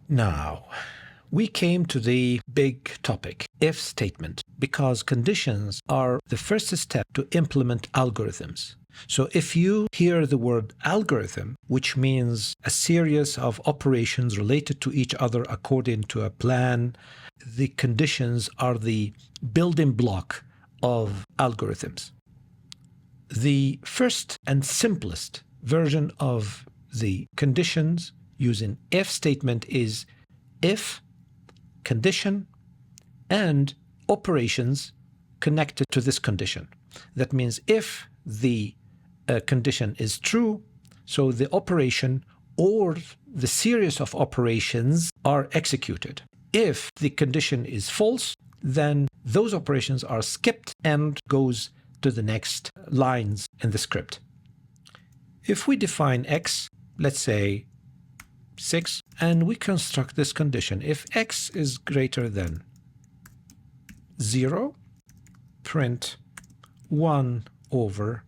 Now, we came to the big topic, if statement, because conditions are the first step to implement algorithms. So if you hear the word algorithm, which means a series of operations related to each other according to a plan, the conditions are the building block of algorithms. The first and simplest version of the conditions using if statement is if, condition, and operations connected to this condition. That means if the condition is true, so the operation or the series of operations are executed. If the condition is false, then those operations are skipped and goes to the next lines in the script. If we define x, let's say 6, and we construct this condition, if x is greater than 0, print 1 over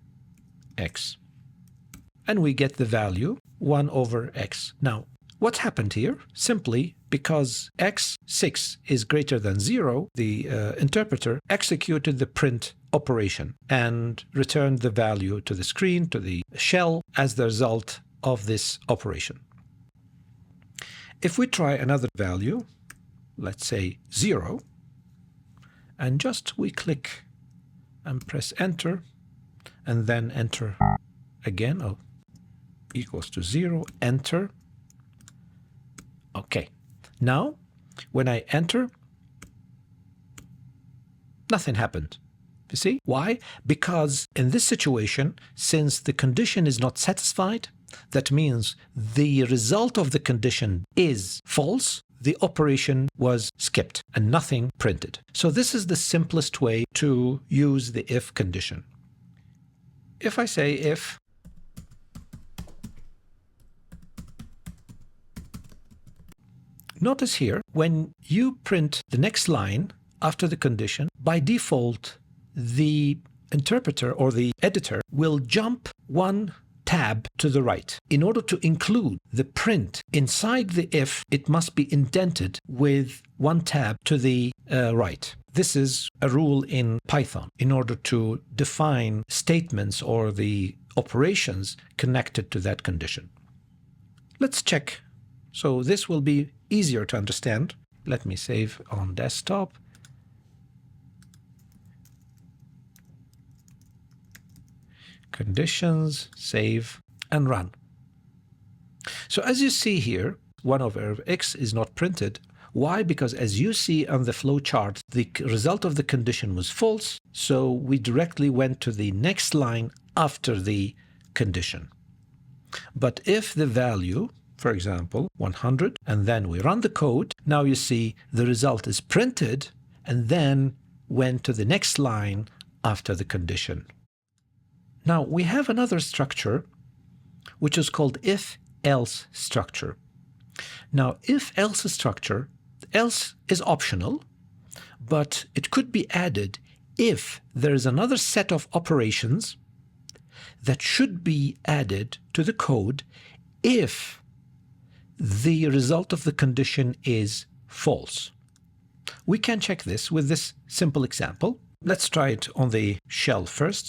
x. And we get the value 1 over x. Now, what happened here? Simply because x6 is greater than 0, the interpreter executed the print operation and returned the value to the screen, to the shell, as the result of this operation. If we try another value, let's say 0, and just we click and press enter, and then enter again, equals to 0, enter. Okay, now when I enter, nothing happened. You see why? Because in this situation, since the condition is not satisfied, that means the result of the condition is false, the operation was skipped and nothing printed. So this is the simplest way to use the if condition. If I say if notice here, when you print the next line after the condition, by default, the interpreter or the editor will jump one tab to the right. In order to include the print inside the if, it must be indented with one tab to the right. This is a rule in Python in order to define statements or the operations connected to that condition. Let's check. So this will be easier to understand. Let me save on desktop. Conditions, save, and run. So as you see here, 1 over x is not printed. Why? Because as you see on the flow chart, the result of the condition was false, so we directly went to the next line after the condition. But if the value, for example, 100, and then we run the code, now you see the result is printed and then went to the next line after the condition. Now we have another structure which is called if-else structure. Now if-else structure, else is optional, but it could be added if there is another set of operations that should be added to the code if the result of the condition is false. We can check this with this simple example. Let's try it on the shell first.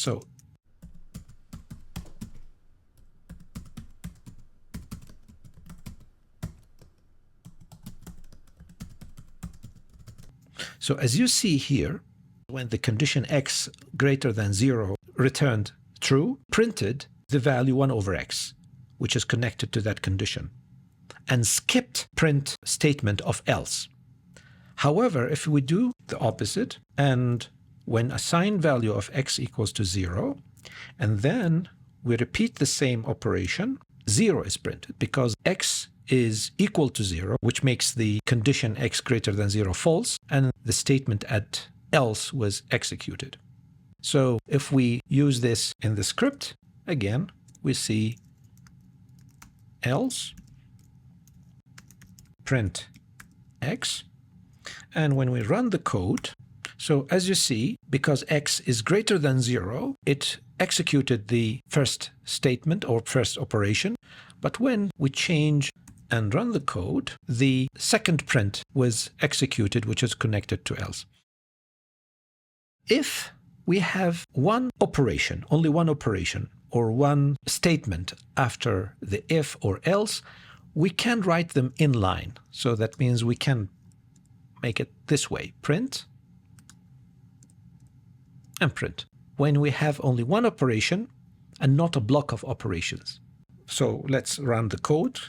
So as you see here, when the condition x greater than 0 returned true, printed the value 1 over x, which is connected to that condition, and skipped print statement of else. However, if we do the opposite, and when assign value of x equals to 0, and then we repeat the same operation, 0 is printed because x is equal to 0, which makes the condition x greater than 0 false, and the statement at else was executed. So if we use this in the script, again, we see else, print x, and when we run the code, so as you see, because x is greater than 0, it executed the first statement or first operation, but when we change and run the code, the second print was executed, which is connected to else. If we have one operation, only one operation, or one statement after the if or else, we can write them in line. So that means we can make it this way: print and print, when we have only one operation and not a block of operations. So let's run the code.